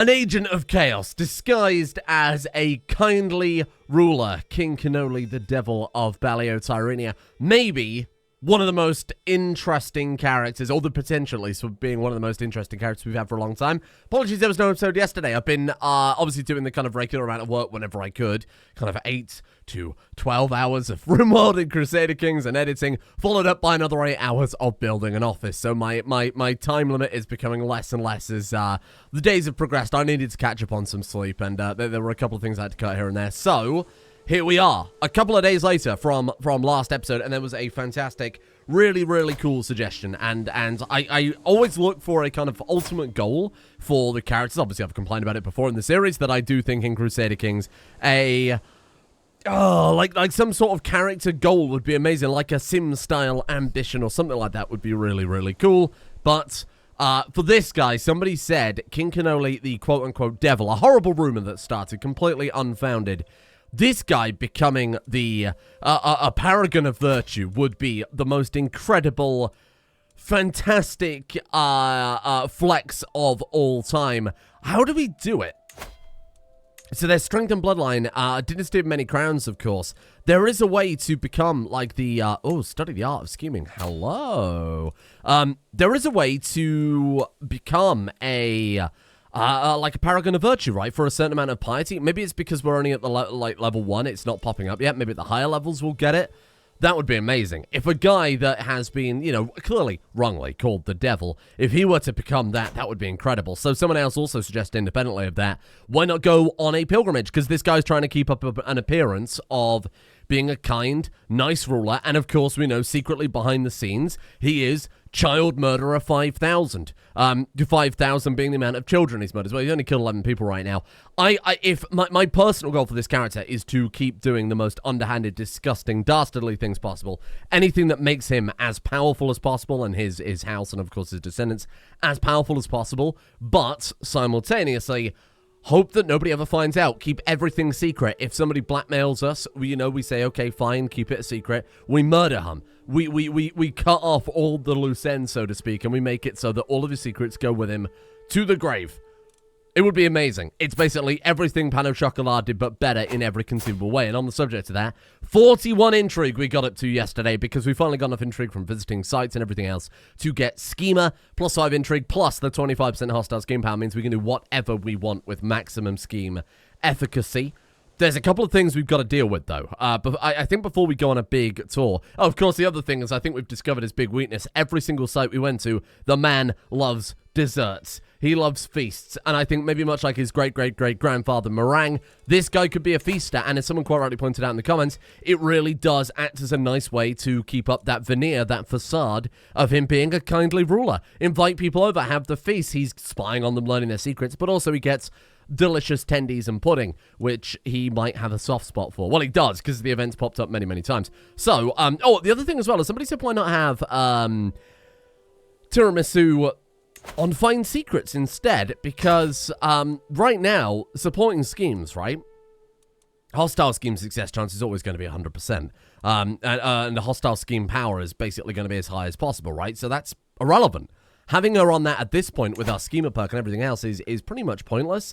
An agent of chaos disguised as a kindly ruler, King Cannoli, the devil of Tyrrhenia. Maybe one of the most interesting characters, or the potential at least for being one of the most interesting characters we've had for a long time. Apologies, there was no episode yesterday. I've been obviously doing the kind of regular amount of work whenever I could, kind of 8 to 12 hours of RimWorld and Crusader Kings and editing, followed up by another 8 hours of building an office. So my time limit is becoming less and less as the days have progressed. I needed to catch up on some sleep, and there were a couple of things I had to cut here and there. So here we are, a couple of days later from last episode, and there was a fantastic, really, really cool suggestion, and I always look for a kind of ultimate goal for the characters. Obviously, I've complained about it before in the series, that I do think in Crusader Kings, like some sort of character goal would be amazing, like a Sim-style ambition or something like that would be really, really cool, but for this guy, somebody said King Cannoli, the quote-unquote devil, a horrible rumor that started, completely unfounded. This guy becoming the a paragon of virtue would be the most incredible, fantastic flex of all time. How do we do it? So there's strength and bloodline, dynasty of many crowns, of course. There is a way to become like the, study the art of scheming. Hello. There is a way to become like a paragon of virtue, right, for a certain amount of piety. Maybe it's because we're only at the level 1, it's not popping up yet. Maybe at the higher levels we'll get it. That would be amazing. If a guy that has been, clearly wrongly called the devil, if he were to become that, that would be incredible. So someone else also suggested independently of that, why not go on a pilgrimage? Because this guy's trying to keep up an appearance of being a kind, nice ruler, and of course we know secretly behind the scenes, he is child murderer 5,000. 5,000 being the amount of children he's murdered. Well, he's only killed 11 people right now. If my personal goal for this character is to keep doing the most underhanded, disgusting, dastardly things possible. Anything that makes him as powerful as possible, and his house, and of course his descendants, as powerful as possible, but simultaneously hope that nobody ever finds out. Keep everything secret. If somebody blackmails us, we say, okay, fine, keep it a secret. We murder him. We cut off all the loose ends, so to speak, and we make it so that all of his secrets go with him to the grave. It would be amazing. It's basically everything Pan au Chocolat did, but better in every conceivable way. And on the subject of that, 41 intrigue we got up to yesterday, because we finally got enough intrigue from visiting sites and everything else to get Schema, plus 5 intrigue, plus the 25% hostile scheme power means we can do whatever we want with maximum scheme efficacy. There's a couple of things we've got to deal with, though. But I think before we go on a big tour... Oh, of course, the other thing is I think we've discovered his big weakness. Every single site we went to, the man loves desserts. He loves feasts. And I think maybe much like his great-great-great-grandfather Meringue, this guy could be a feaster. And as someone quite rightly pointed out in the comments, it really does act as a nice way to keep up that veneer, that facade of him being a kindly ruler. Invite people over, have the feast. He's spying on them, learning their secrets. But also he gets delicious tendies and pudding, which he might have a soft spot for. Well, he does, because the event's popped up many, many times. So, the other thing as well is somebody said, why not have tiramisu on Find Secrets instead? Because right now, supporting schemes, right? Hostile scheme success chance is always going to be 100%. And the hostile scheme power is basically going to be as high as possible, right? So that's irrelevant. Having her on that at this point with our schema perk and everything else is pretty much pointless.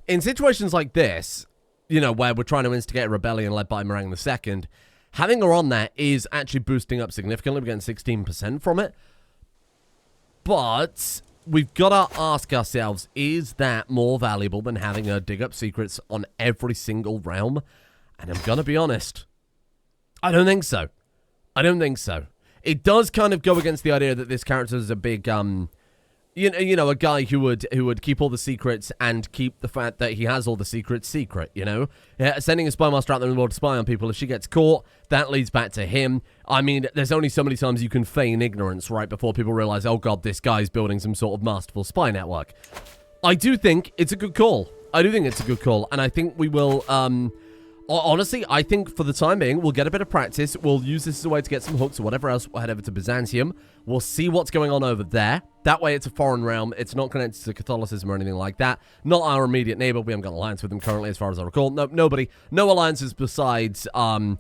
In situations like this, where we're trying to instigate a rebellion led by Meringue II, having her on that is actually boosting up significantly. We're getting 16% from it. But we've got to ask ourselves, is that more valuable than having her dig up secrets on every single realm? And I'm going to be honest, I don't think so. It does kind of go against the idea that this character is a big, a guy who would keep all the secrets and keep the fact that he has all the secrets secret, Yeah, sending a spy master out there in the world to spy on people. If she gets caught, that leads back to him. I mean, there's only so many times you can feign ignorance, right, before people realize, oh god, this guy's building some sort of masterful spy network. I do think it's a good call. And I think we will, honestly, I think for the time being, we'll get a bit of practice. We'll use this as a way to get some hooks or whatever else. We'll head over to Byzantium. We'll see what's going on over there. That way, it's a foreign realm. It's not connected to Catholicism or anything like that. Not our immediate neighbor. We haven't got an alliance with them currently, as far as I recall. No, nobody. No alliances besides Prince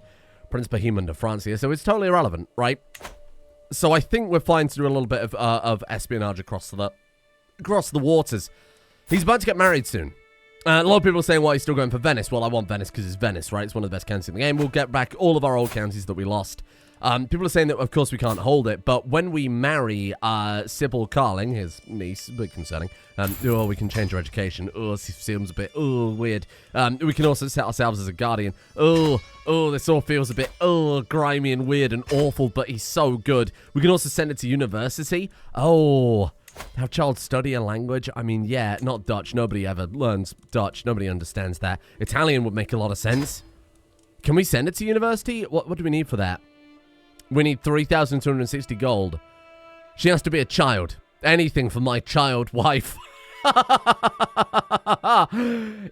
Bohemond of France here. So it's totally irrelevant, right? So I think we're fine to do a little bit of espionage across the waters. He's about to get married soon. A lot of people are saying, why he's still going for Venice. Well, I want Venice because it's Venice, right? It's one of the best counties in the game. We'll get back all of our old counties that we lost. People are saying that, of course, we can't hold it, but when we marry Baguette Karling, his niece, a bit concerning, we can change her education. Oh, it seems a bit, weird. We can also set ourselves as a guardian. This all feels a bit, grimy and weird and awful, but he's so good. We can also send it to university. Have child study a language? I mean, yeah, not Dutch. Nobody ever learns Dutch. Nobody understands that. Italian would make a lot of sense. Can we send it to university? What do we need for that? We need 3,260 gold. She has to be a child. Anything for my child wife.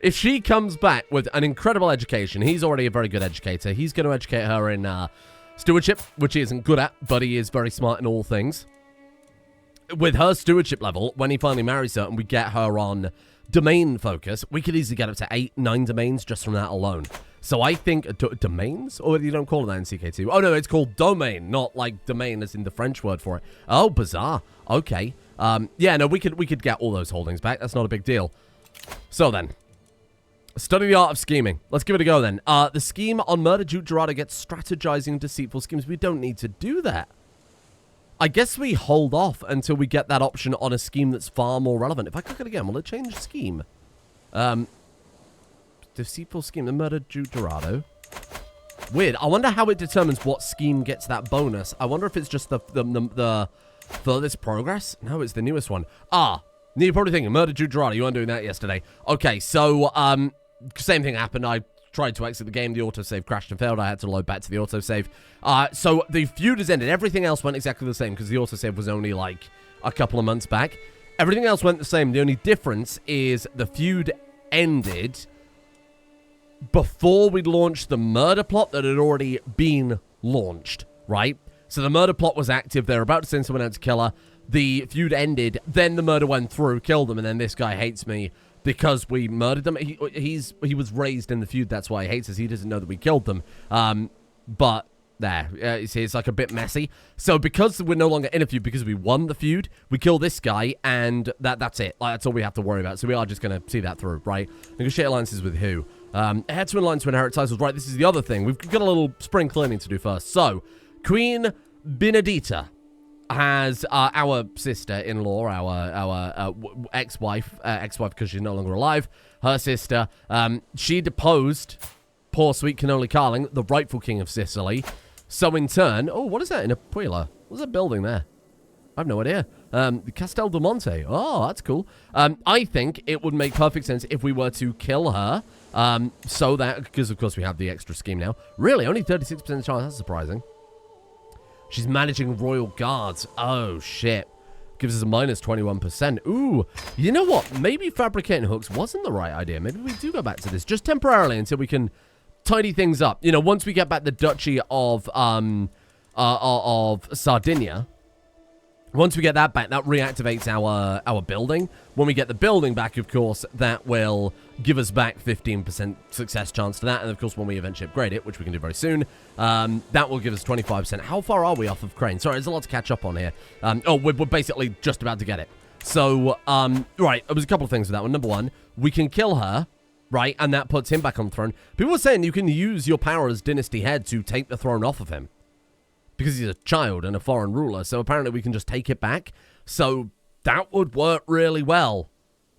If she comes back with an incredible education, he's already a very good educator. He's going to educate her in stewardship, which he isn't good at, but he is very smart in all things. With her stewardship level, when he finally marries her and we get her on domain focus, we could easily get up to 8, 9 domains just from that alone. So I think domains? Or you don't call it that in CK2? Oh, no, it's called domain, not like domain as in the French word for it. Oh, bizarre. Okay. Yeah, no, we could get all those holdings back. That's not a big deal. So then, study the art of scheming. Let's give it a go then. The scheme on Murder Duke Dorado gets strategizing deceitful schemes. We don't need to do that. I guess we hold off until we get that option on a scheme that's far more relevant. If I click it again, will it change scheme? Deceitful scheme, the Murder Duke Dorado. Weird. I wonder how it determines what scheme gets that bonus. I wonder if it's just the furthest progress? No, it's the newest one. You're probably thinking, Murder Duke Dorado, you weren't doing that yesterday. Okay, so, same thing happened. I tried to exit the game, the autosave crashed and failed. I had to load back to the autosave. So the feud has ended. Everything else went exactly the same because the autosave was only like a couple of months back. Everything else went the same. The only difference is the feud ended before we launched the murder plot that had already been launched, right? So the murder plot was active. They were about to send someone out to kill her. The feud ended. Then the murder went through, killed them, and then this guy hates me because we murdered them. He was raised in the feud. That's why he hates us. He doesn't know that we killed them. But there, you see, it's like a bit messy. So because we're no longer in a feud, because we won the feud, we kill this guy, and that's it. Like, that's all we have to worry about. So we are just going to see that through, right? Negotiate alliances with who? Heir to line to inherit titles. Right, this is the other thing. We've got a little spring cleaning to do first. So, Queen Benedita has our sister-in-law, our ex-wife because she's no longer alive, her sister. She deposed poor sweet Cannoli Karling, the rightful king of Sicily. So in turn, what is that in Apuila? What's that building there? I have no idea. Castel del Monte. Oh, that's cool. I think it would make perfect sense if we were to kill her. So that, because of course we have the extra scheme now. Really, only 36% chance. That's surprising. She's managing royal guards. Oh, shit. Gives us a minus 21%. Ooh, you know what? Maybe fabricating hooks wasn't the right idea. Maybe we do go back to this just temporarily until we can tidy things up. You know, once we get back the Duchy of Sardinia, once we get that back, that reactivates our building. When we get the building back, of course, that will give us back 15% success chance to that. And, of course, when we eventually upgrade it, which we can do very soon, that will give us 25%. How far are we off of Crane? Sorry, there's a lot to catch up on here. We're basically just about to get it. So, right, there was a couple of things with that one. Number one, we can kill her, right, and that puts him back on the throne. People are saying you can use your power as dynasty head to take the throne off of him, because he's a child and a foreign ruler, so apparently we can just take it back. So that would work really well.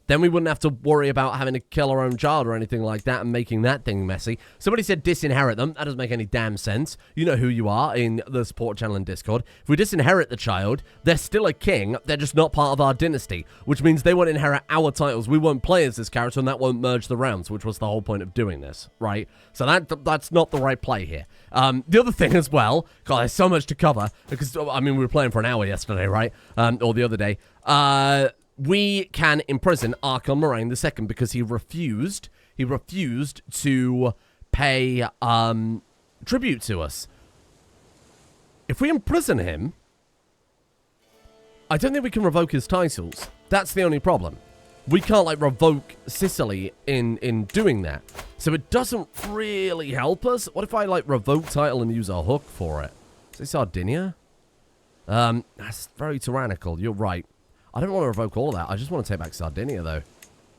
Then we wouldn't have to worry about having to kill our own child or anything like that and making that thing messy. Somebody said disinherit them. That doesn't make any damn sense. You know who you are in the support channel in Discord. If we disinherit the child, they're still a king. They're just not part of our dynasty, which means they won't inherit our titles. We won't play as this character, and that won't merge the realms, which was the whole point of doing this, right? So that's not the right play here. The other thing as well, God, there's so much to cover, because, I mean, we were playing for an hour yesterday, right? Or the other day. We can imprison Archon Moraine II because he refused to pay tribute to us. If we imprison him, I don't think we can revoke his titles. That's the only problem. We can't, like, revoke Sicily in doing that. So it doesn't really help us. What if I, like, revoke title and use a hook for it? Say Sardinia? That's very tyrannical. You're right. I don't want to revoke all of that. I just want to take back Sardinia, though.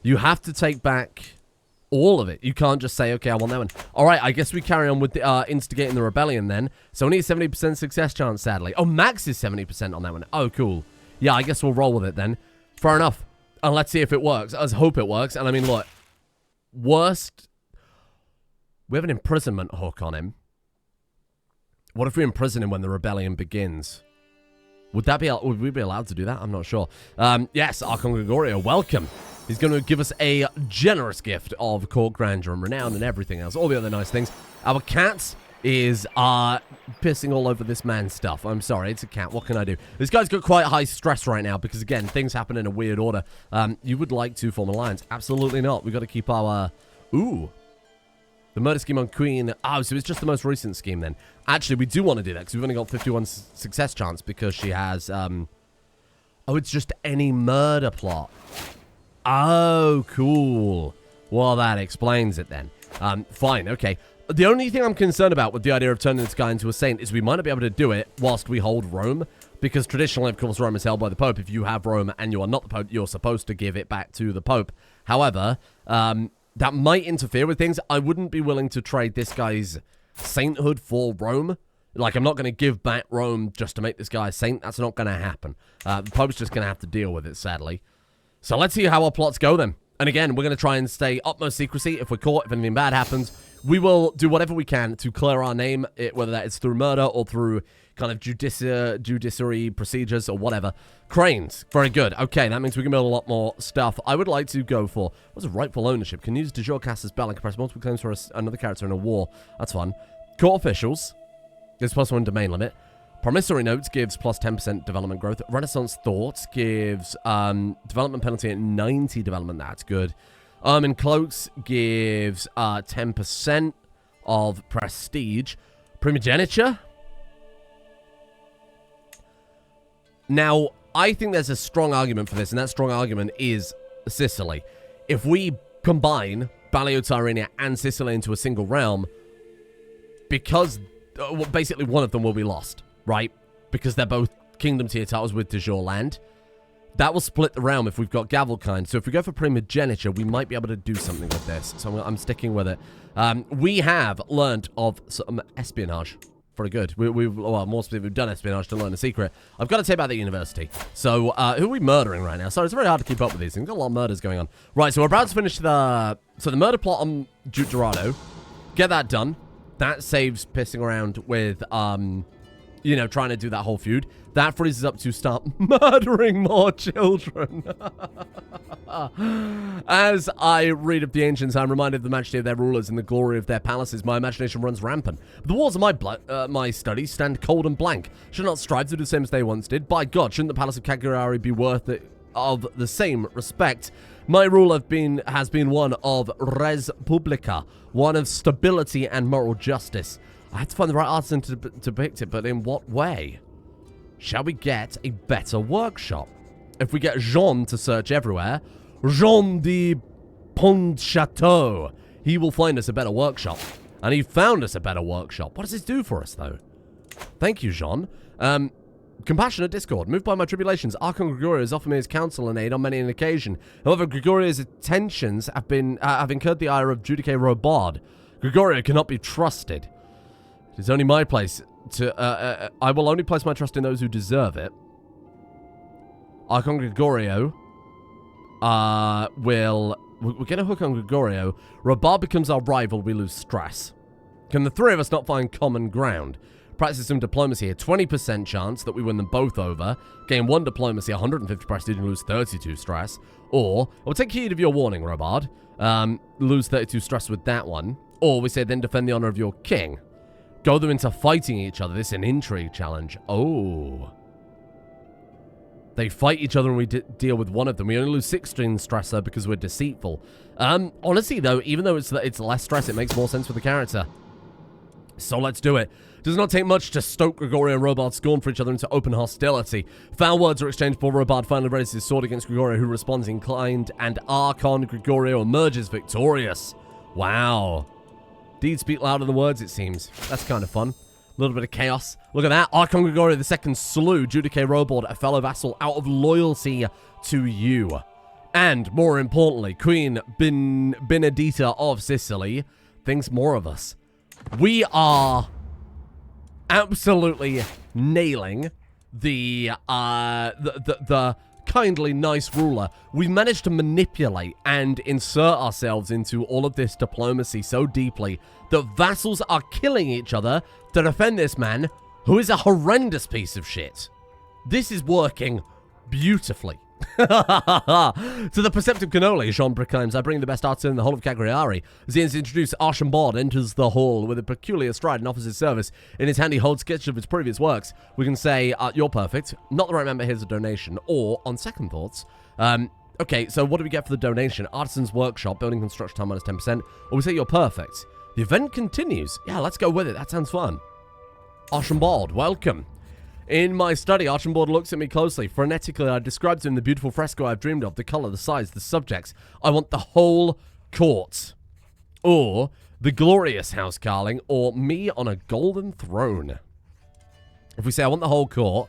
You have to take back all of it. You can't just say, okay, I want that one. All right, I guess we carry on with the, instigating the rebellion then. So only a 70% success chance, sadly. Oh, max is 70% on that one. Oh, cool. Yeah, I guess we'll roll with it then. Fair enough. And let's see if it works. Let's hope it works. And I mean, look, worst... We have an imprisonment hook on him. What if we imprison him when the rebellion begins? Would we be allowed to do that? I'm not sure. Yes, Archon Gregorio, welcome. He's going to give us a generous gift of court grandeur and renown and everything else. All the other nice things. Our cat is pissing all over this man's stuff. I'm sorry, it's a cat. What can I do? This guy's got quite high stress right now because, again, things happen in a weird order. You would like to form an alliance? Absolutely not. We've got to keep our... Ooh. The murder scheme on Queen. Oh, so it's just the most recent scheme then. Actually, we do want to do that because we've only got 51 success chance because she has... Oh, it's just any murder plot. Oh, cool. Well, that explains it then. Fine, okay. The only thing I'm concerned about with the idea of turning this guy into a saint is we might not be able to do it whilst we hold Rome. Because traditionally, of course, Rome is held by the Pope. If you have Rome and you are not the Pope, you're supposed to give it back to the Pope. However, that might interfere with things. I wouldn't be willing to trade this guy's sainthood for Rome. Like, I'm not going to give back Rome just to make this guy a saint. That's not going to happen. The Pope's just going to have to deal with it, sadly. So let's see how our plots go then. And again, we're going to try and stay utmost secrecy. If we're caught, if anything bad happens, we will do whatever we can to clear our name, whether that is through murder or through kind of judiciary procedures or whatever. Cranes. Very good. Okay, that means we can build a lot more stuff. I would like to go for... What's a rightful ownership? Can use de jure cast as spell and can press multiple claims for another character in a war. That's fun. Court officials. Gives +1 domain limit. Promissory notes gives plus 10% development growth. Renaissance thoughts gives development penalty at 90 development. That's good. Ermine cloaks gives 10% of prestige. Primogeniture. Now, I think there's a strong argument for this, and that strong argument is Sicily. If we combine Ballio Tyrrhenia and Sicily into a single realm, because basically one of them will be lost, right? Because they're both kingdom tier titles with de jure land. That will split the realm if we've got Gavelkind. So if we go for primogeniture, we might be able to do something with this. So I'm sticking with it. We have learned of some espionage. Pretty good. Well, more specifically, we've done espionage to learn a secret. I've got to take back the university. So, who are we murdering right now? Sorry, it's very hard to keep up with these things. We've got a lot of murders going on. Right, so we're about to finish the murder plot on Duke Dorado. Get that done. That saves pissing around with, you know, trying to do that whole feud. That frees us up to start murdering more children. As I read of the ancients, I'm reminded of the majesty of their rulers and the glory of their palaces. My imagination runs rampant. But the walls of my studies stand cold and blank. Should not strive to do the same as they once did. By God, shouldn't the palace of Cagliari be worth it of the same respect? My rule has been one of res publica, one of stability and moral justice. I had to find the right artisan to depict it, but in what way? Shall we get a better workshop? If we get Jean to search everywhere, Jean de Pontchâteau, he will find us a better workshop. And he found us a better workshop. What does this do for us, though? Thank you, Jean. Compassionate discord. Moved by my tribulations, Archon Gregorio has offered me his counsel and aid on many an occasion. However, Gregorio's attentions have incurred the ire of Judice Robard. Gregorio cannot be trusted. It is only my place to... I will only place my trust in those who deserve it. Archon Gregorio we'll get a hook on Gregorio. Robard becomes our rival, we lose stress. Can the three of us not find common ground? Practice some diplomacy here. 20% chance that we win them both over. Gain 1 diplomacy, 150 prestige, and lose 32 stress. Or, we'll take heed of your warning, Robard. Lose 32 stress with that one. Or we say then defend the honor of your king. Go them into fighting each other. This is an intrigue challenge. Oh. They fight each other and we deal with one of them. We only lose 16 stress though because we're deceitful. Honestly though, even though it's less stress, it makes more sense for the character. So let's do it. Does not take much to stoke Gregorio and Robard's scorn for each other into open hostility. Foul words are exchanged before Robard finally raises his sword against Gregorio, who responds inclined, and Archon Gregorio emerges victorious. Wow. Deeds speak louder than words, it seems. That's kind of fun. A little bit of chaos. Look at that. Archon Gregorio II slew Judice Robard, a fellow vassal, out of loyalty to you. And, more importantly, Queen Benedita of Sicily thinks more of us. We are absolutely nailing the kindly nice ruler. We've managed to manipulate and insert ourselves into all of this diplomacy so deeply that vassals are killing each other to defend this man who is a horrendous piece of shit. This is working beautifully. To the perceptive cannoli, Jean proclaims, I bring the best artisan in the whole of Cagliari. As he is introduced, Archambaud enters the hall with a peculiar stride and offers his service. In his hand, he holds sketches of his previous works. We can say, you're perfect. Not the right member, here's a donation. Or, on second thoughts, okay, so what do we get for the donation? Artisan's workshop, building construction time minus 10%. Or we say you're perfect. The event continues. Yeah, let's go with it. That sounds fun. Archambaud, welcome. In my study, Archambaud looks at me closely. Frenetically, I describe to him the beautiful fresco I've dreamed of, the color, the size, the subjects. I want the whole court. Or the glorious House Karling, or me on a golden throne. If we say I want the whole court,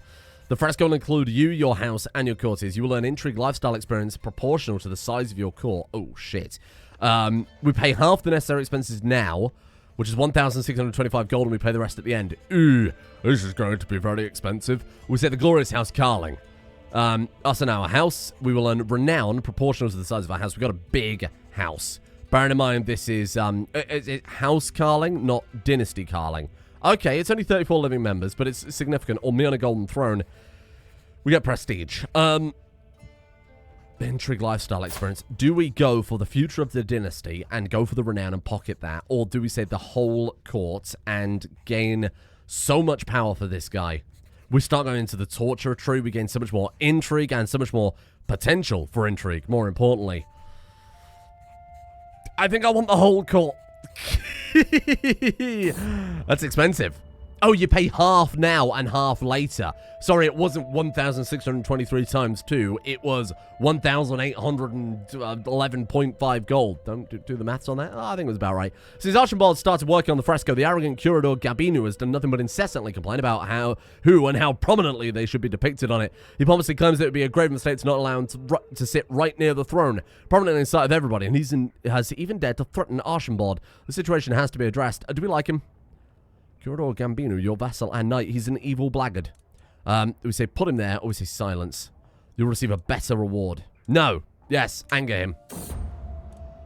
the fresco will include you, your house, and your courtiers. You will earn intrigue lifestyle experience proportional to the size of your court. Oh, shit. We pay half the necessary expenses now, which is 1,625 gold, and we pay the rest at the end. Ooh, this is going to be very expensive. We say the glorious House Karling. Us and our house, we will earn renown proportional to the size of our house. We've got a big house. Bearing in mind, this is House Karling, not Dynasty Karling. Okay, it's only 34 living members, but it's significant. Or me on a golden throne. We get prestige. Intrigue lifestyle experience. Do we go for the future of the dynasty and go for the renown and pocket that? Or do we say the whole court and gain so much power for this guy? We start going into the torture tree. We gain so much more intrigue and so much more potential for intrigue, more importantly. I think I want the whole court. That's expensive. Oh, you pay half now and half later. Sorry, it wasn't 1,623 times 2. It was 1,811.5 gold. Don't do the maths on that. Oh, I think it was about right. Since Archambaud started working on the fresco, the arrogant curador Gabinu has done nothing but incessantly complain about who and how prominently they should be depicted on it. He pompously claims that it would be a grave mistake to not allow him to sit right near the throne, prominently in sight of everybody, and has even dared to threaten Archambaud. The situation has to be addressed. Do we like him? Curador Gambino, your vassal and knight. He's an evil blackguard. We say put him there, or we say silence. You'll receive a better reward. No. Yes, anger him.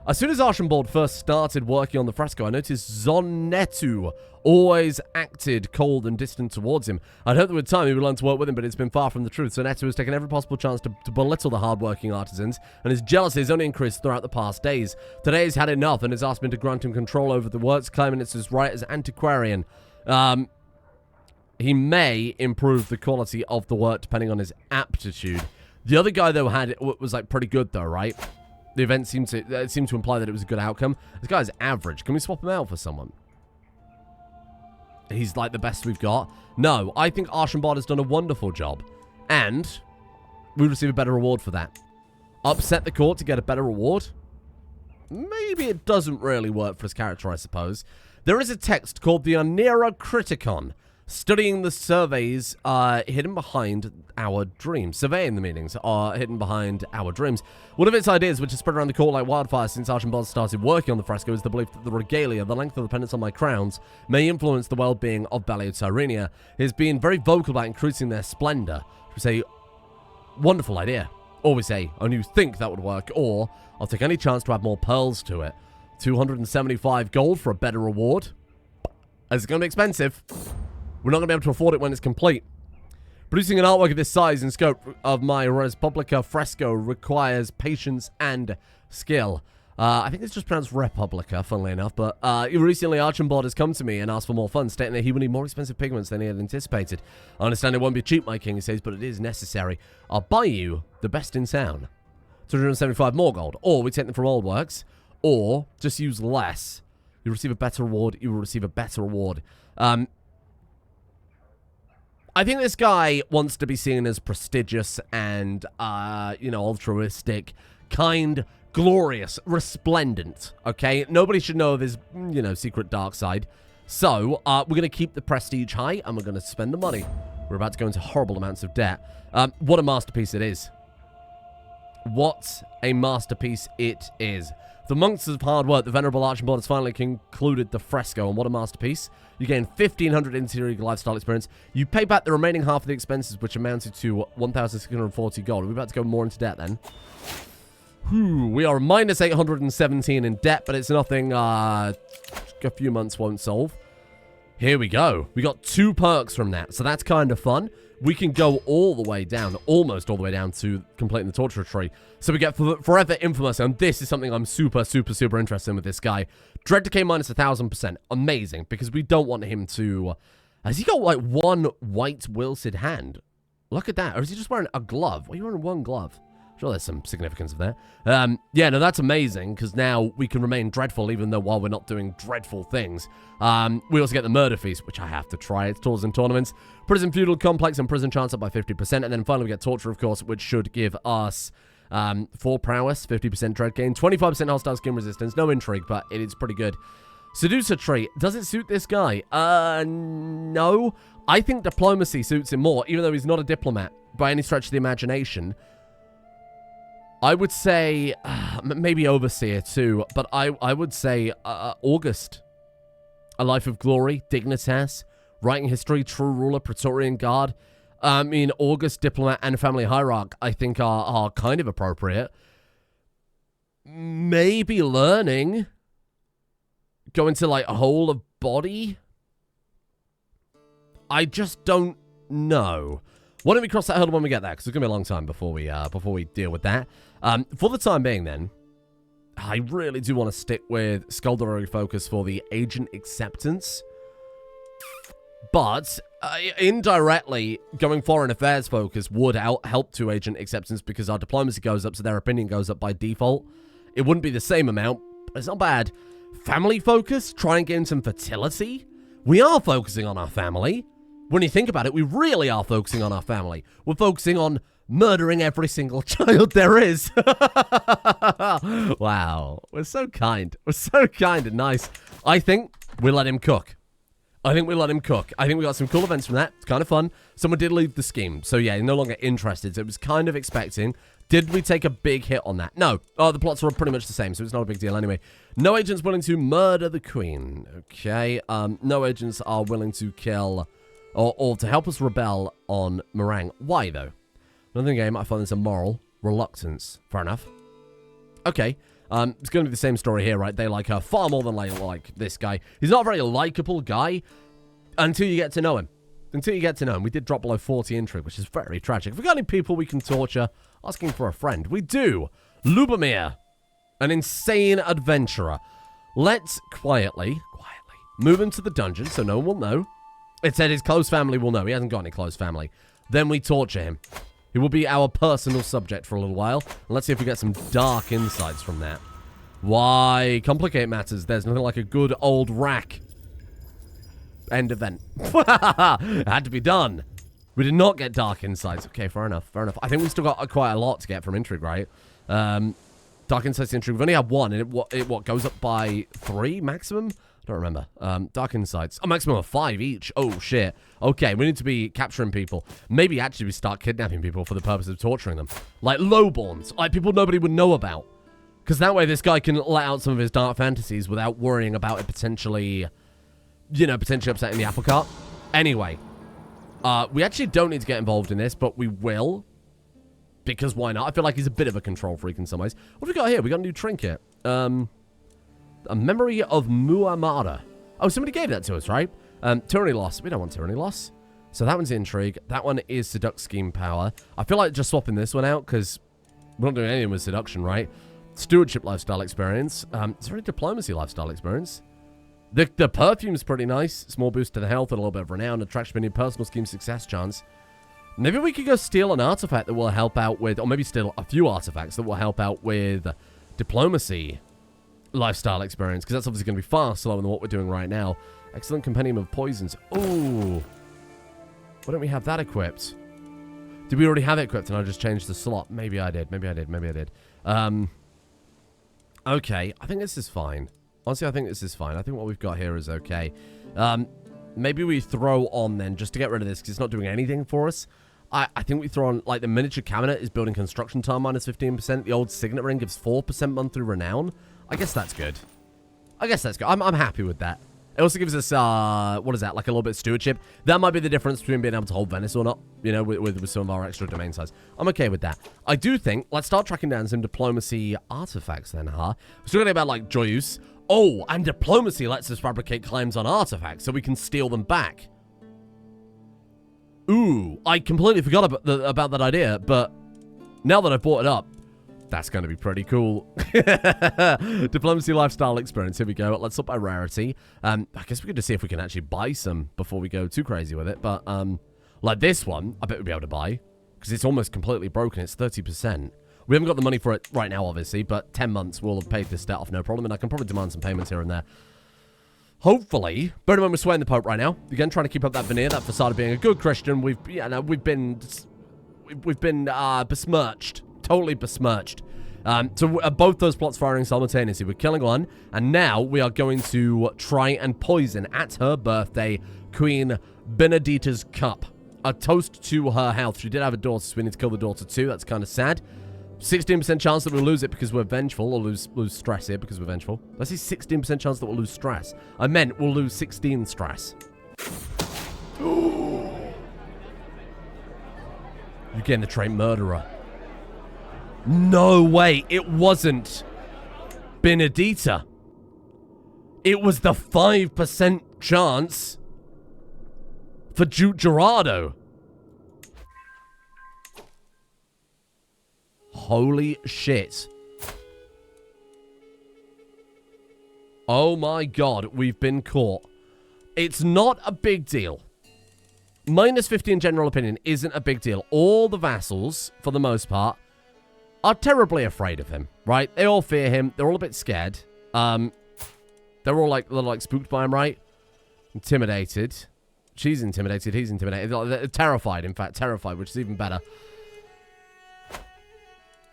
As soon as Archambaud first started working on the fresco, I noticed Zonnetu always acted cold and distant towards him. I'd hoped that with time he would learn to work with him, but it's been far from the truth. Zonnetu has taken every possible chance to belittle the hard-working artisans, and his jealousy has only increased throughout the past days. Today he's had enough and has asked me to grant him control over the works, claiming it's his right as antiquarian. He may improve the quality of the work depending on his aptitude. The other guy, though, was like pretty good, though, right? The event seemed to imply that it was a good outcome. This guy's average. Can we swap him out for someone? He's like the best we've got. No, I think Archambaud has done a wonderful job. And we receive a better reward for that. Upset the court to get a better reward? Maybe it doesn't really work for his character, I suppose. There is a text called the Onera Criticon, studying the surveys hidden behind our dreams. Surveying the meanings are hidden behind our dreams. One of its ideas, which has spread around the court like wildfire since Archambaud started working on the fresco, is the belief that the regalia, the length of the pendants on my crowns, may influence the well-being of Ballio Tyrrhenia. He has been very vocal about increasing their splendor. We say, wonderful idea. Or we say, only you think that would work, or I'll take any chance to add more pearls to it. 275 gold for a better reward. It's going to be expensive. We're not going to be able to afford it when it's complete. Producing an artwork of this size and scope of my Res Publica fresco requires patience and skill. I think it's just pronounced Republica, funnily enough, but recently Archambaud has come to me and asked for more funds, stating that he will need more expensive pigments than he had anticipated. I understand it won't be cheap, my king, he says, but it is necessary. I'll buy you the best in town. 275 more gold, or we take them from old works, or just use less. You receive a better reward, you will receive a better reward. I think this guy wants to be seen as prestigious and, altruistic, kind, glorious, resplendent, okay? Nobody should know of his, secret dark side. So, we're going to keep the prestige high, and we're going to spend the money. We're about to go into horrible amounts of debt. What a masterpiece it is. What a masterpiece it is. The monks of hard work, the venerable Archibald has finally concluded the fresco, and what a masterpiece. You gain 1,500 interior lifestyle experience. You pay back the remaining half of the expenses, which amounted to 1,640 gold. Are we about to go more into debt then? We are minus 817 in debt, but it's nothing a few months won't solve. Here we go. We got 2 perks from that, so that's kind of fun. We can go all the way down, almost all the way down to completing the torture tree. So we get Forever Infamous, and this is something I'm super interested in with this guy. Dread Decay minus 1,000%. Amazing, because we don't want him to... Has he got, like, 1 white wilted hand? Look at that. Or is he just wearing a glove? Why are you wearing 1 glove? Sure, there's some significance of that. Yeah, no, that's amazing, because now we can remain dreadful, even though while we're not doing dreadful things. We also get the Murder Feast, which I have to try. It's tours and tournaments. Prison Feudal Complex and Prison Chance up by 50%. And then finally we get Torture, of course, which should give us 4 Prowess, 50% Dread Gain, 25% Hostile Skin Resistance. No Intrigue, but it is pretty good. Seducer Tree. Does it suit this guy? No. I think Diplomacy suits him more, even though he's not a diplomat by any stretch of the imagination. I would say, maybe Overseer too, but I would say August. A Life of Glory, Dignitas, Writing History, True Ruler, Praetorian Guard. I mean, August, Diplomat, and Family Hierarch, I think are kind of appropriate. Maybe Learning. Go into, like, a Whole of Body. I just don't know. Why don't we cross that hurdle when we get there? Because it's going to be a long time before we deal with that. For the time being, then, I really do want to stick with Skullduggery Focus for the Agent Acceptance. But, indirectly, going Foreign Affairs Focus would help to Agent Acceptance because our diplomacy goes up, so their opinion goes up by default. It wouldn't be the same amount, but it's not bad. Family Focus? Try and gain some fertility? We are focusing on our family. When you think about it, we really are focusing on our family. We're focusing on murdering every single child there is. Wow. We're so kind. We're so kind and nice. I think we let him cook. I think we got some cool events from that. It's kind of fun. Someone did leave the scheme. So yeah, no longer interested. So it was kind of expecting. Did we take a big hit on that? No. Oh, the plots were pretty much the same, so it's not a big deal anyway. No agents willing to murder the queen. Okay. No agents are willing to kill... Or to help us rebel on Meringue. Why, though? Another game, I find this a moral reluctance. Fair enough. Okay. It's going to be the same story here, right? They like her far more than like this guy. He's not a very likable guy until you get to know him. We did drop below 40 intrigue, which is very tragic. If we got any people we can torture, asking for a friend. We do. Lubomir. An insane adventurer. Let's quietly move into the dungeon so no one will know. It said his close family will know. He hasn't got any close family. Then we torture him. He will be our personal subject for a little while. And let's see if we get some dark insights from that. Why complicate matters? There's nothing like a good old rack. End event. Had to be done. We did not get dark insights. Okay, fair enough. I think we still got quite a lot to get from intrigue, right? Dark insights intrigue. We've only had 1, and it goes up by 3 maximum? I don't remember. Dark insights. A maximum of 5 each. Oh, shit. Okay, we need to be capturing people. Maybe actually we start kidnapping people for the purpose of torturing them. Like lowborns. Like people nobody would know about. Because that way this guy can let out some of his dark fantasies without worrying about it potentially, potentially upsetting the apple cart. Anyway. We actually don't need to get involved in this, but we will. Because why not? I feel like he's a bit of a control freak in some ways. What have we got here? We got a new trinket. A memory of Muamara. Oh, somebody gave that to us, right? Tyranny loss. We don't want tyranny loss. So that one's intrigue. That one is seduct scheme power. I feel like just swapping this one out because we're not doing anything with seduction, right? Stewardship lifestyle experience. Is there any diplomacy lifestyle experience? The perfume's pretty nice. Small boost to the health and a little bit of renown. Attraction in personal scheme success chance. Maybe we could go steal an artifact that will help out with, or maybe steal a few artifacts that will help out with diplomacy lifestyle experience, because that's obviously going to be far slower than what we're doing right now. Excellent compendium of poisons. Oh, why don't we have that equipped? Did we already have it equipped and I just changed the slot? Maybe I did. Okay, I think this is fine. Honestly, I think this is fine. I think what we've got here is okay. Maybe we throw on then, just to get rid of this, because it's not doing anything for us. I think we throw on, like, the miniature cabinet is building construction time minus 15%. The old signet ring gives 4% monthly renown. I guess that's good. I'm happy with that. It also gives us, what is that, like a little bit of stewardship. That might be the difference between being able to hold Venice or not, you know, with some of our extra domain size. I'm okay with that. I do think, let's start tracking down some diplomacy artifacts then, huh? We're talking about, like, Joyous. Oh, and diplomacy lets us fabricate claims on artifacts so we can steal them back. Ooh, I completely forgot about that idea, but now that I've brought it up, that's going to be pretty cool. Diplomacy lifestyle experience. Here we go. Let's up by rarity. I guess we could just see if we can actually buy some before we go too crazy with it. But, like this one, I bet we'd be able to buy. Because it's almost completely broken. It's 30%. We haven't got the money for it right now, obviously. But 10 months, we'll have paid this debt off, no problem. And I can probably demand some payments here and there. Hopefully. Bear in mind we're sweating the Pope right now. Again, trying to keep up that veneer, that facade of being a good Christian. We've been besmirched. Totally besmirched. So both those plots firing simultaneously. We're killing one, and now we are going to try and poison, at her birthday, Queen Benedita's cup. A toast to her health. She did have a daughter, so we need to kill the daughter too. That's kind of sad. 16% chance that we'll lose it because we're vengeful, or lose stress here because we're vengeful. I see 16% chance that we'll lose stress. I meant we'll lose 16 stress. You're getting the trait murderer. No way, it wasn't Benedita. It was the 5% chance for Duke Gerardo. Holy shit. Oh my god, we've been caught. It's not a big deal. Minus 50 in general opinion isn't a big deal. All the vassals, for the most part, are terribly afraid of him, right? They all fear him. They're all a bit scared. They're all like spooked by him, right? Intimidated. She's intimidated. He's intimidated. They're terrified, in fact. Terrified, which is even better.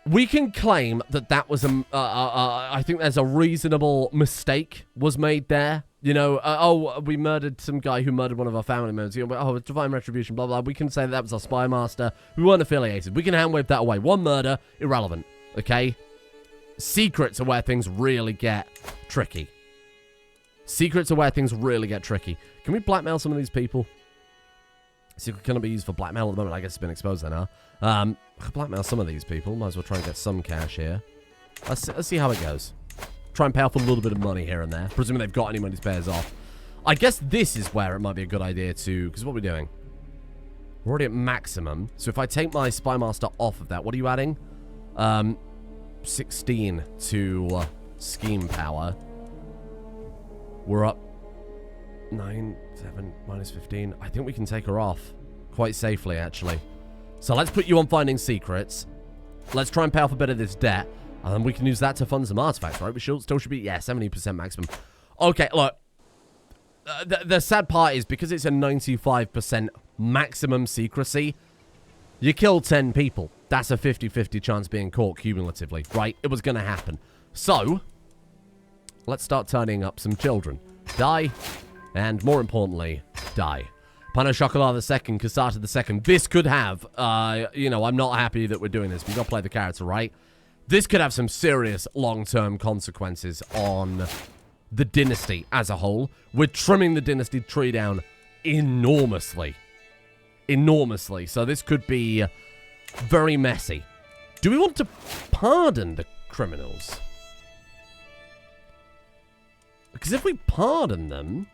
We can claim that that was I think there's a reasonable mistake was made there. You know, we murdered some guy who murdered one of our family members. You know, oh, divine retribution, blah, blah. We can say that was our spy master. We weren't affiliated. We can hand-wave that away. One murder, irrelevant, okay? Secrets are where things really get tricky. Secrets are where things really get tricky. Can we blackmail some of these people? Secret cannot be used for blackmail at the moment. I guess it's been exposed then, huh? Blackmail some of these people. Might as well try and get some cash here. Let's see how it goes. Try and pay off a little bit of money here and there. Presuming they've got any money to pay us off. I guess this is where it might be a good idea to... Because what are we doing? We're already at maximum. So if I take my Spy Master off of that, what are you adding? 16 to scheme power. We're up 9, 7, minus 15. I think we can take her off quite safely, actually. So let's put you on finding secrets. Let's try and pay off a bit of this debt. And then we can use that to fund some artifacts, right? We still should be, yeah, 70% maximum. Okay, look. The sad part is because it's a 95% maximum secrecy, you kill 10 people. That's a 50-50 chance being caught cumulatively, right? It was going to happen. So, let's start turning up some children. Die, and more importantly, die. Pano Chocolat the second, Casata the second. This could have, you know, I'm not happy that we're doing this. We've got to play the character, right? This could have some serious long-term consequences on the dynasty as a whole. We're trimming the dynasty tree down enormously. Enormously. So this could be very messy. Do we want to pardon the criminals? Because if we pardon them,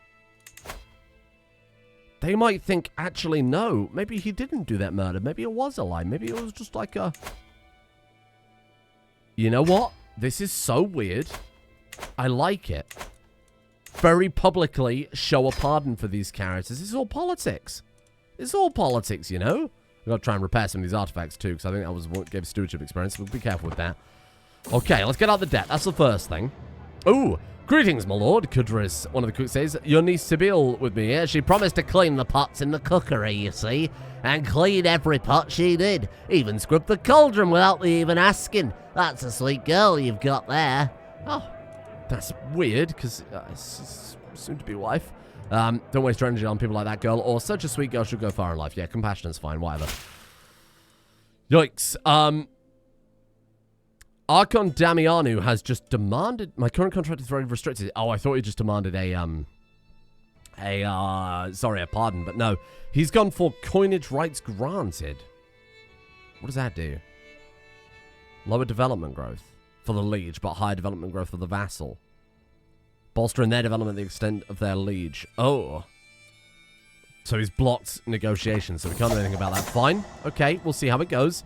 they might think, actually, no, maybe he didn't do that murder. Maybe it was a lie. Maybe it was just like a... You know what? This is so weird. I like it. Very publicly show a pardon for these characters. It's all politics. It's all politics, you know? We've got to try and repair some of these artifacts too, because I think that was what gave stewardship experience. We'll be careful with that. Okay, let's get out the debt. That's the first thing. Ooh, greetings, my lord. Kudris, one of the cooks says, your niece Sibyl with me here. She promised to clean the pots in the cookery, you see. And clean every pot she did. Even scrubbed the cauldron without me even asking. That's a sweet girl you've got there. Oh, that's weird, because it's soon-to-be wife. Don't waste your energy on people like that girl, or such a sweet girl should go far in life. Yeah, compassionate's fine, whatever. Yikes. Archon Damiano has just demanded... My current contract is very restricted. Oh, I thought he just demanded a pardon, but no. He's gone for coinage rights granted. What does that do? Lower development growth for the liege, but higher development growth for the vassal. Bolstering their development to the extent of their liege. Oh. So he's blocked negotiations, so we can't do anything about that. Fine. Okay, we'll see how it goes.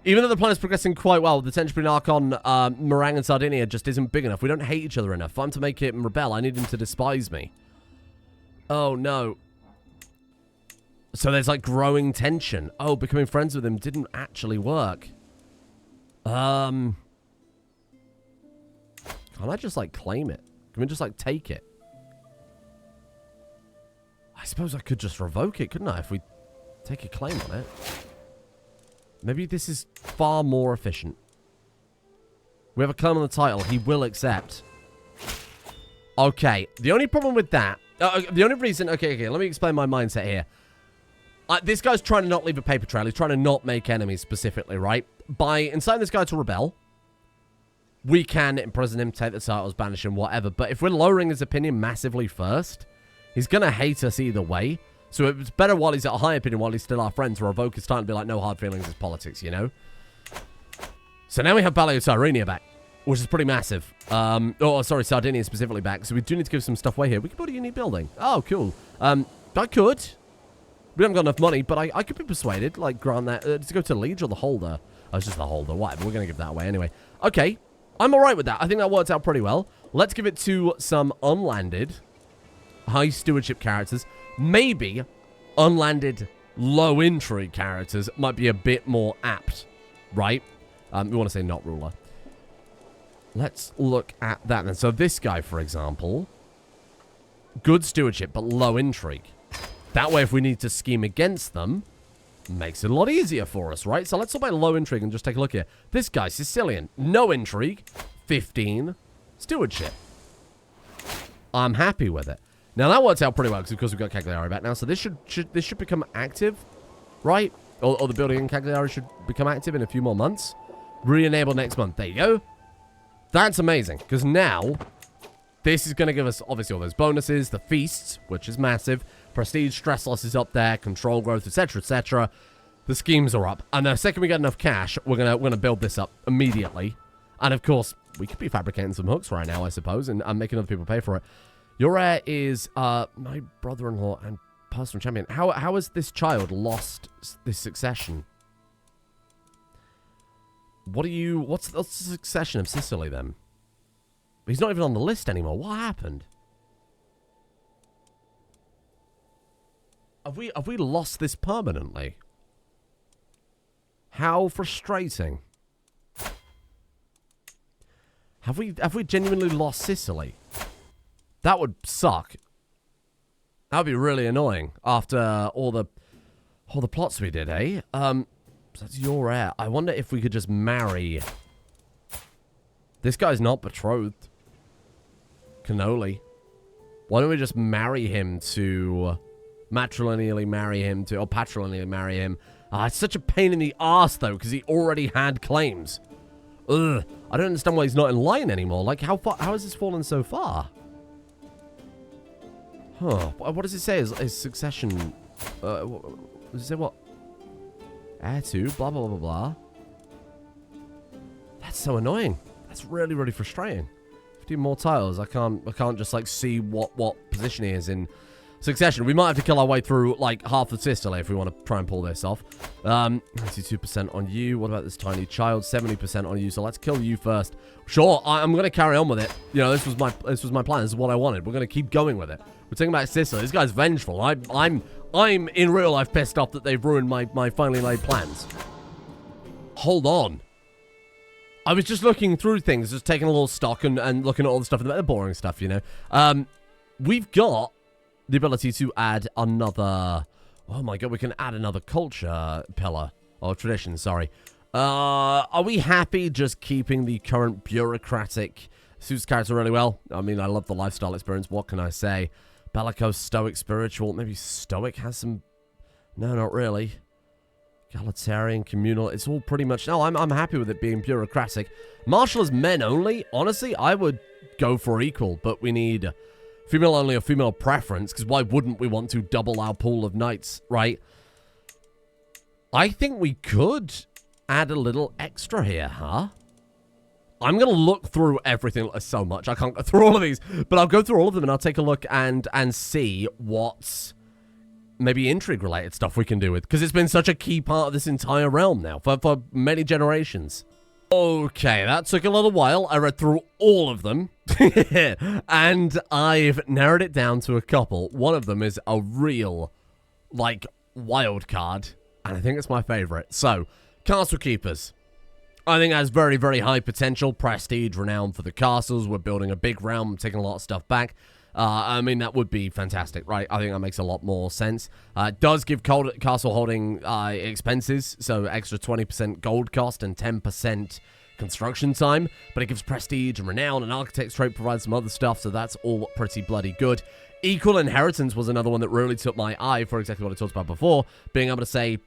Even though the plan is progressing quite well, the tension between Archon, Meringue, and Sardinia just isn't big enough. We don't hate each other enough. If I'm to make him rebel, I need him to despise me. Oh, no. So there's, like, growing tension. Oh, becoming friends with him didn't actually work. Can't I just, like, claim it? Can we just, like, take it? I suppose I could just revoke it, couldn't I, if we take a claim on it? Maybe this is far more efficient. We have a claim on the title. He will accept. Okay. The only problem with that... the only reason... Okay. Let me explain my mindset here. This guy's trying to not leave a paper trail. He's trying to not make enemies specifically, right? By inciting this guy to rebel, we can imprison him, take the titles, banish him, whatever. But if we're lowering his opinion massively first, he's going to hate us either way. So it's better while he's at a high opinion, while he's still our friend, to revoke his time and be like, no hard feelings, it's politics, you know? So now we have Sardinia back, which is pretty massive. Sorry, Sardinia specifically back. So we do need to give some stuff away here. We can put a unique building. Oh, cool. I could. We haven't got enough money, but I could be persuaded, like, grant that, to go to the liege or the holder. Oh, it's just the holder. Whatever, we're going to give that away anyway. Okay, I'm all right with that. I think that worked out pretty well. Let's give it to some unlanded, high stewardship characters. Maybe unlanded, low intrigue characters might be a bit more apt, right? We want to say not ruler. Let's look at that then. So this guy, for example, good stewardship, but low intrigue. That way, if we need to scheme against them, makes it a lot easier for us, right? So let's talk about low intrigue and just take a look here. This guy, Sicilian, no intrigue, 15 stewardship. I'm happy with it. Now, that works out pretty well, because we've got Cagliari back now. So this should become active, right? Or the building in Cagliari should become active in a few more months. Re-enable next month. There you go. That's amazing, because now this is going to give us, obviously, all those bonuses. The feasts, which is massive. Prestige, stress loss is up there. Control growth, etc., etc. The schemes are up. And the second we get enough cash, we're gonna build this up immediately. And, of course, we could be fabricating some hooks right now, I suppose, and making other people pay for it. Your heir is my brother-in-law and personal champion. How has this child lost this succession? What's the succession of Sicily then? He's not even on the list anymore. What happened? Have we lost this permanently? How frustrating. Have we genuinely lost Sicily? That would suck. That would be really annoying after all the plots we did, eh? So that's your heir. I wonder if we could just marry. This guy's not betrothed. Cannoli. Why don't we just marry him to... matrilineally marry him to... or patrilineally marry him. It's such a pain in the arse, though, because he already had claims. Ugh. I don't understand why he's not in line anymore. Like, how has this fallen so far? Huh. What does it say? His succession... does it say what? Heir to, blah, blah, blah, blah. That's so annoying. That's really, really frustrating. 15 more tiles. I can't just, like, see what position he is in succession. We might have to kill our way through, like, half of Sicily if we want to try and pull this off. 92% on you. What about this tiny child? 70% on you. So let's kill you first. Sure, I'm going to carry on with it. You know, this was my plan. This is what I wanted. We're going to keep going with it. We're talking about Sicily. This guy's vengeful. I'm in real life pissed off that they've ruined my finally laid plans. Hold on. I was just looking through things, just taking a little stock and looking at all the stuff, the boring stuff, you know. We've got the ability to add another... oh my god, we can add another culture pillar. Or tradition, sorry. Are we happy just keeping the current bureaucratic... suits character really well? I mean, I love the lifestyle experience. What can I say? Bellicose, stoic, spiritual. Maybe stoic has some... no, not really. Egalitarian, communal. It's all pretty much... No, I'm happy with it being bureaucratic. Martial is men only. Honestly, I would go for equal, but we need female only or female preference, because why wouldn't we want to double our pool of knights, right? I think we could add a little extra here, huh? I'm going to look through everything so much. I can't go through all of these, but I'll go through all of them and I'll take a look and see what maybe intrigue-related stuff we can do with, because it's been such a key part of this entire realm now for many generations. Okay, that took a little while. I read through all of them, and I've narrowed it down to a couple. One of them is a real, like, wild card, and I think it's my favorite. So, Castle Keepers. I think that's very, very high potential. Prestige, renown for the castles. We're building a big realm, taking a lot of stuff back. I mean, that would be fantastic, right? I think that makes a lot more sense. It does give castle holding expenses, so extra 20% gold cost and 10% construction time, but it gives prestige and renown, and architect's trait provides some other stuff, so that's all pretty bloody good. Equal inheritance was another one that really took my eye for exactly what I talked about before, being able to say,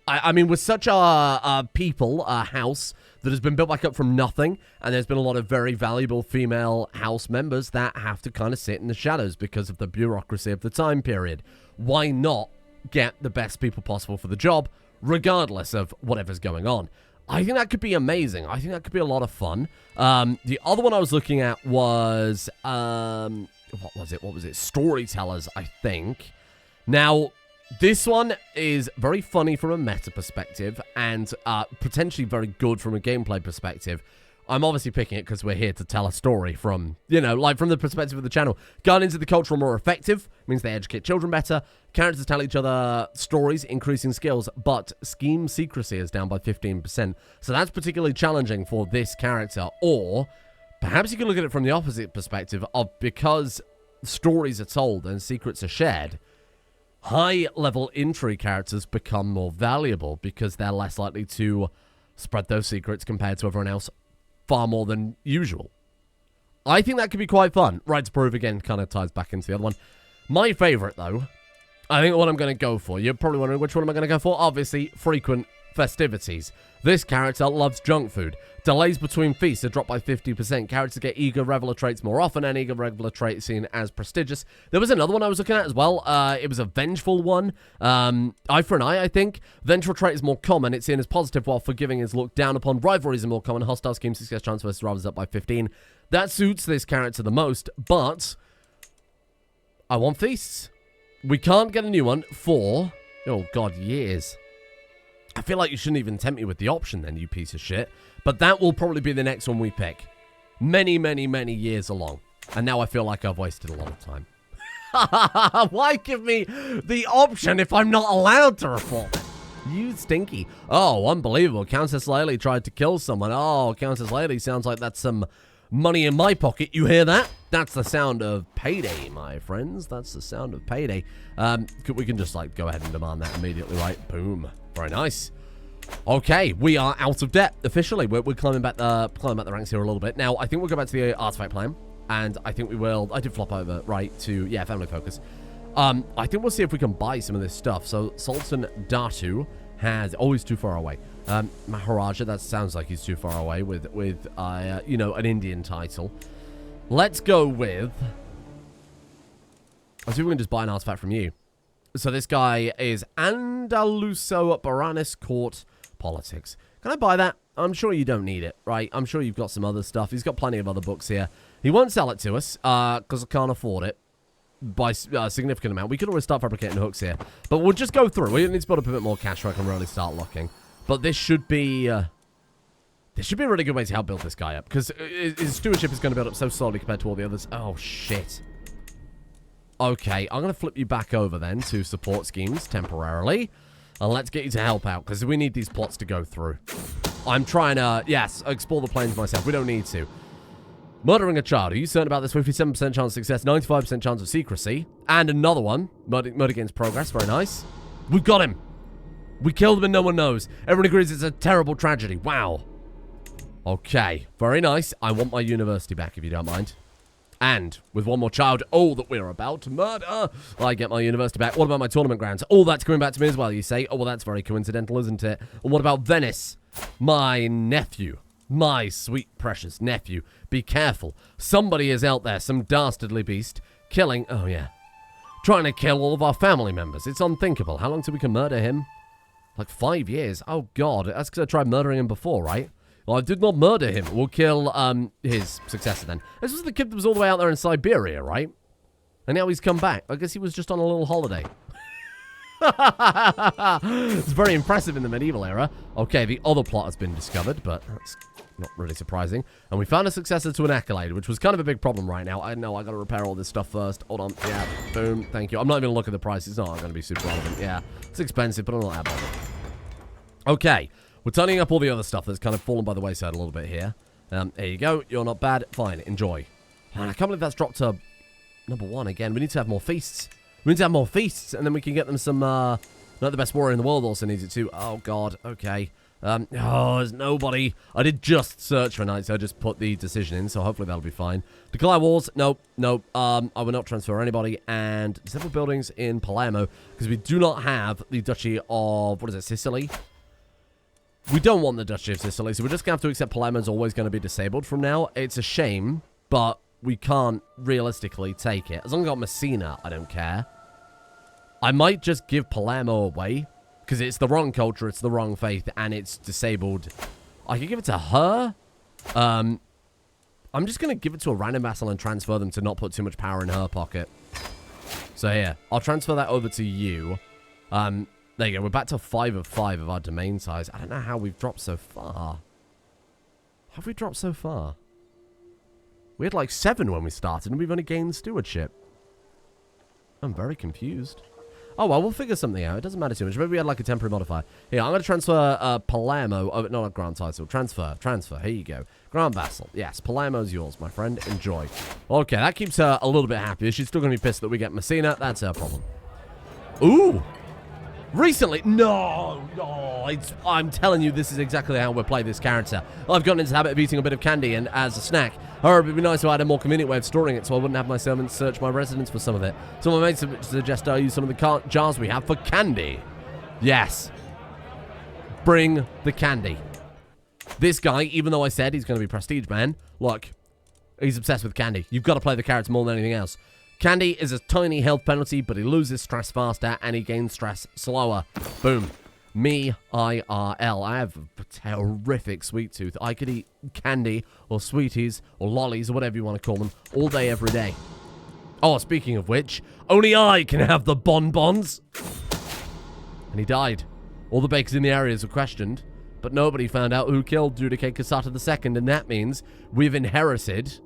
I mean, with such a people, a house that has been built back up from nothing, and there's been a lot of very valuable female house members that have to kind of sit in the shadows because of the bureaucracy of the time period. Why not get the best people possible for the job, regardless of whatever's going on? I think that could be amazing. I think that could be a lot of fun. The other one I was looking at was, what was it? Storytellers, I think. Now, this one is very funny from a meta perspective and potentially very good from a gameplay perspective. I'm obviously picking it because we're here to tell a story from, you know, like from the perspective of the channel. Guardians of the Culture are more effective, means they educate children better. Characters tell each other stories, increasing skills, but scheme secrecy is down by 15%. So that's particularly challenging for this character. Or perhaps you can look at it from the opposite perspective of because stories are told and secrets are shared, high-level intrigue characters become more valuable because they're less likely to spread those secrets compared to everyone else far more than usual. I think that could be quite fun. Right to Prove, again, kind of ties back into the other one. My favorite, though, I think what I'm going to go for, you're probably wondering which one am I going to go for? Obviously, frequent festivities. This character loves junk food. Delays between feasts are dropped by 50%. Characters get eager reveler traits more often, and eager reveler trait is seen as prestigious. There was another one I was looking at as well. It was a vengeful one. Eye for an eye, I think. Vengeful trait is more common. It's seen as positive, while forgiving is looked down upon. Rivalries are more common. Hostile scheme success chance versus rivals up by 15. That suits this character the most, but I want feasts. We can't get a new one for, oh god, years. I feel like you shouldn't even tempt me with the option then, you piece of shit. But that will probably be the next one we pick. Many, many, many years along. And now I feel like I've wasted a lot of time. Why give me the option if I'm not allowed to report? You stinky. Oh, unbelievable. Countess Laley tried to kill someone. Oh, Countess Laley sounds like that's some money in my pocket. You hear that? That's the sound of payday, my friends. That's the sound of payday. We can just, like, go ahead and demand that immediately, right? Boom. Very nice. Okay, we are out of debt officially. We're climbing back the ranks here a little bit. Now, I think we'll go back to the artifact plan, and I think we will. I did flop over right to family focus. I think we'll see if we can buy some of this stuff. So Sultan Datu has always too far away. Maharaja, that sounds like he's too far away with you know, an Indian title. Let's go with. Let's see if we can just buy an artifact from you. So this guy is Andaluso Baranis Court Politics. Can I buy that? I'm sure you don't need it, right? I'm sure you've got some other stuff. He's got plenty of other books here. He won't sell it to us, because I can't afford it by a significant amount. We could always start fabricating hooks here. But we'll just go through. We need to build up a bit more cash so I can really start looking. But this should be a really good way to help build this guy up, because his stewardship is going to build up so slowly compared to all the others. Oh, shit. Okay, I'm going to flip you back over then to support schemes temporarily. And let's get you to help out, because we need these plots to go through. I'm trying to, yes, explore the plains myself. We don't need to. Murdering a child. Are you certain about this? 57% chance of success, 95% chance of secrecy. And another one. Murder gains progress. Very nice. We've got him. We killed him and no one knows. Everyone agrees it's a terrible tragedy. Wow. Okay. Very nice. I want my university back, if you don't mind. And with one more child, that we're about to murder, I get my university back. What about my tournament grounds? That's coming back to me as well, you say. Well, that's very coincidental, isn't it? And what about Venice? My nephew. My sweet, precious nephew. Be careful. Somebody is out there, some dastardly beast, killing... Oh, yeah. Trying to kill all of our family members. It's unthinkable. How long till we can murder him? Like 5 years. Oh, God. That's because I tried murdering him before, right? Well, I did not murder him. We'll kill his successor then. This was the kid that was all the way out there in Siberia, right? And now he's come back. I guess he was just on a little holiday. It's very impressive in the medieval era. Okay, the other plot has been discovered, but that's not really surprising. And we found a successor to an accolade, which was kind of a big problem right now. I know I gotta repair all this stuff first. Hold on. Yeah, boom. Thank you. I'm not even gonna look at the price. It's not gonna be super relevant. Yeah, it's expensive, but I'm not that bothered. Okay. We're turning up all the other stuff that's kind of fallen by the wayside a little bit here. There you go. You're not bad. Fine. Enjoy. Man, I can't believe that's dropped to number 1 again. We need to have more feasts. We need to have more feasts, and then we can get them some, not the best warrior in the world also needs it too. Oh, God. Okay. There's nobody. I did just search for knights. So I just put the decision in, so hopefully that'll be fine. Declare wars. Nope. Nope. I will not transfer anybody. And several buildings in Palermo, because we do not have the Duchy of, what is it, Sicily? We don't want the Duchy of Sicily, so we're just going to have to accept Palermo's always going to be disabled from now. It's a shame, but we can't realistically take it. As long as I got Messina, I don't care. I might just give Palermo away, because it's the wrong culture, it's the wrong faith, and it's disabled. I could give it to her. I'm just going to give it to a random vassal and transfer them to not put too much power in her pocket. So here, I'll transfer that over to you. There you go. We're back to 5 of 5 of our domain size. I don't know how we've dropped so far. Have we dropped so far? We had like 7 when we started, and we've only gained stewardship. I'm very confused. Oh, well, we'll figure something out. It doesn't matter too much. Maybe we had like a temporary modifier. Here, I'm going to transfer Palermo. Oh, not a grand title. Transfer. Here you go. Grand vassal. Yes, Palermo's yours, my friend. Enjoy. Okay, that keeps her a little bit happy. She's still going to be pissed that we get Messina. That's her problem. Ooh. Recently, no, I'm telling you, this is exactly how we'll play this character. I've gotten into the habit of eating a bit of candy and as a snack. However, it'd be nice if I had a more convenient way of storing it so I wouldn't have my servants search my residence for some of it. So my mates suggest I use some of the jars we have for candy. Yes. Bring the candy. This guy, even though I said he's going to be prestige man, look, he's obsessed with candy. You've got to play the character more than anything else. Candy is a tiny health penalty, but he loses stress faster and he gains stress slower. Boom. Me, IRL. I have a terrific sweet tooth. I could eat candy or sweeties or lollies or whatever you want to call them all day, every day. Oh, speaking of which, only I can have the bonbons. And he died. All the bakers in the areas were questioned, but nobody found out who killed Giudice Cassata II, and that means we've inherited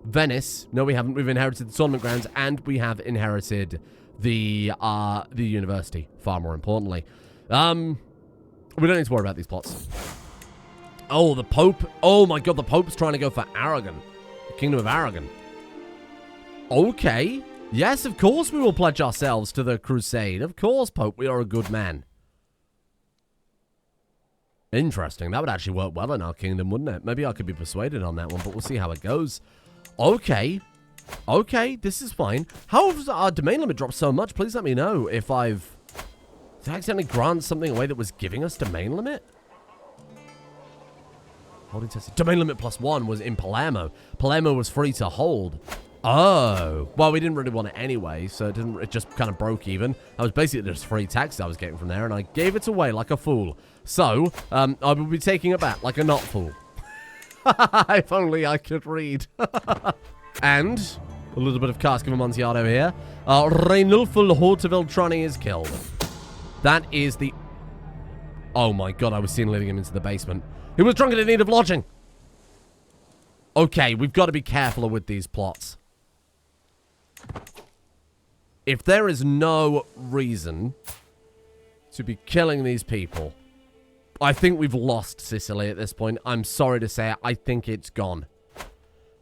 Venice. No, we haven't. We've inherited the tournament grounds, and we have inherited the university, far more importantly. We don't need to worry about these plots. Oh, the Pope. Oh, my God, the Pope's trying to go for Aragon. The Kingdom of Aragon. Okay. Yes, of course we will pledge ourselves to the crusade. Of course, Pope, we are a good man. Interesting. That would actually work well in our kingdom, wouldn't it? Maybe I could be persuaded on that one, but we'll see how it goes. Okay. Okay, this is fine. How has our domain limit dropped so much? Please let me know if I've... Did I accidentally grant something away that was giving us domain limit? Holding test. Domain limit +1 was in Palermo. Palermo was free to hold. Oh. Well, we didn't really want it anyway, so it just kind of broke even. I was basically just free tax I was getting from there, and I gave it away like a fool. So, I will be taking it back like a not fool. If only I could read. And a little bit of Cask of Amontillado here. Reinulfo Horteveltrani is killed. That is the... Oh my God, I was seen leading him into the basement. He was drunk and in need of lodging. Okay, we've got to be careful with these plots. If there is no reason to be killing these people, I think we've lost Sicily at this point. I'm sorry to say it. I think it's gone.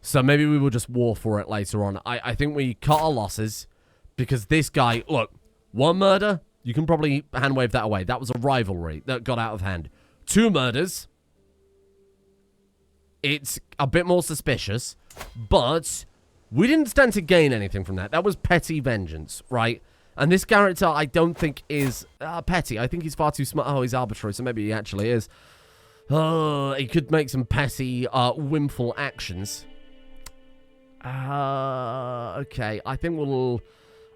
So maybe we will just war for it later on. I think we cut our losses because this guy... Look, one murder, you can probably hand-wave that away. That was a rivalry that got out of hand. 2 murders. It's a bit more suspicious, but We didn't stand to gain anything from that. That was petty vengeance, right? And this character, I don't think is petty. I think he's far too smart. Oh, he's arbitrary, so maybe he actually is. He could make some petty, whimful actions. Okay, I think we'll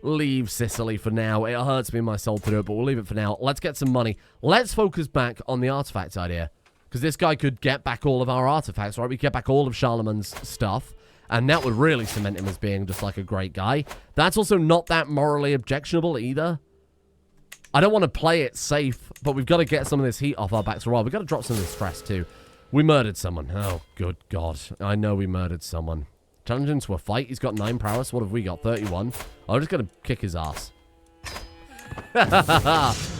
leave Sicily for now. It hurts me in my soul to do it, but we'll leave it for now. Let's get some money. Let's focus back on the artifact idea. Because this guy could get back all of our artifacts, right? We get back all of Charlemagne's stuff. And that would really cement him as being just like a great guy. That's also not that morally objectionable either. I don't want to play it safe, but we've got to get some of this heat off our backs for a while. We've got to drop some of this stress too. We murdered someone. Oh, good God. I know we murdered someone. Challenge him to a fight. He's got 9 prowess. What have we got? 31. I'm just going to kick his ass.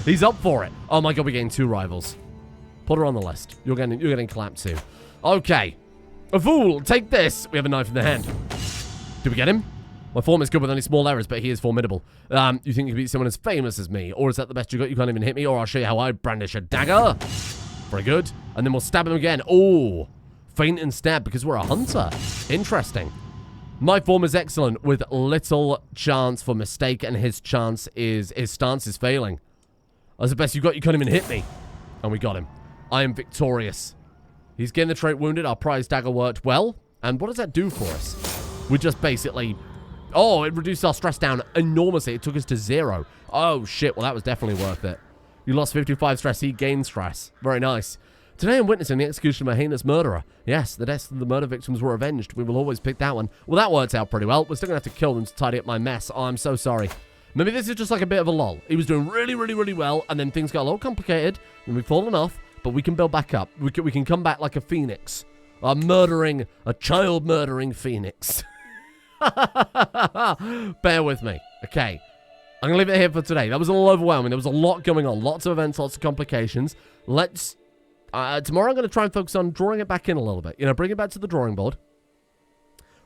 He's up for it. Oh my God, we're getting 2 rivals. Put her on the list. You're getting clapped too. Okay. A fool, take this. We have a knife in the hand. Did we get him? My form is good with only small errors, but he is formidable. You think you can beat someone as famous as me? Or is that the best you got? You can't even hit me? Or I'll show you how I brandish a dagger. Very good. And then we'll stab him again. Oh, feint and stab because we're a hunter. Interesting. My form is excellent with little chance for mistake, and his stance is failing. That's the best you got. You can't even hit me. And we got him. I am victorious. He's getting the trait wounded. Our prize dagger worked well. And what does that do for us? We just basically... Oh, it reduced our stress down enormously. It took us to 0. Oh, shit. Well, that was definitely worth it. You lost 55 stress. He gained stress. Very nice. Today I'm witnessing the execution of a heinous murderer. Yes, the deaths of the murder victims were avenged. We will always pick that one. Well, that worked out pretty well. We're still going to have to kill them to tidy up my mess. Oh, I'm so sorry. Maybe this is just like a bit of a lull. He was doing really, really, really well, and then things got a little complicated, and we've fallen off. But we can build back up. We can come back like a phoenix. A child murdering phoenix. Bear with me. Okay. I'm going to leave it here for today. That was a little overwhelming. There was a lot going on. Lots of events, lots of complications. Let's... tomorrow I'm going to try and focus on drawing it back in a little bit. You know, bring it back to the drawing board.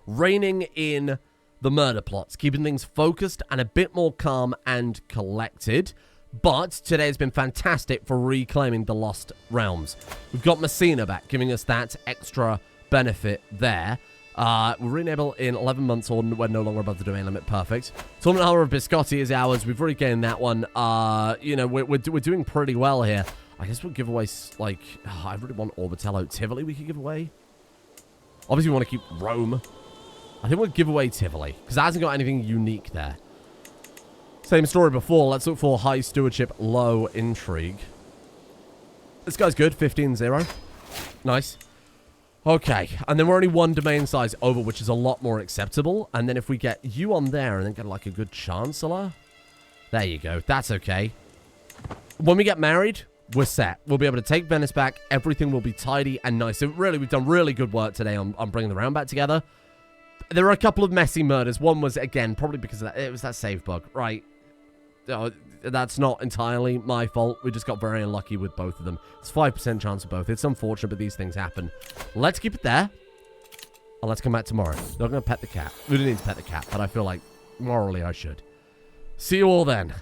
Reining in the murder plots. Keeping things focused and a bit more calm and collected. But today has been fantastic for reclaiming the lost realms. We've got Messina back, giving us that extra benefit there. We're re-enable in 11 months or we're no longer above the domain limit. Perfect. Tournament Harbor of Biscotti is ours. We've already gained that one. You know, we're doing pretty well here. I guess we'll give away, like... Oh, I really want Orbitello. Tivoli we could give away. Obviously, we want to keep Rome. I think we'll give away Tivoli, because that hasn't got anything unique there. Same story before. Let's look for high stewardship, low intrigue. This guy's good. 15-0. Nice. Okay. And then we're only 1 domain size over, which is a lot more acceptable. And then if we get you on there and then get like a good chancellor. There you go. That's okay. When we get married, we're set. We'll be able to take Venice back. Everything will be tidy and nice. So really, we've done really good work today on bringing the round back together. There are a couple of messy murders. One was, again, probably because of that. It was that save bug, right? That's not entirely my fault. We just got very unlucky with both of them. It's 5% chance of both. It's unfortunate, but these things happen. Let's keep it there. And let's come back tomorrow. Not going to pet the cat. We don't need to pet the cat, but I feel like morally I should. See you all then.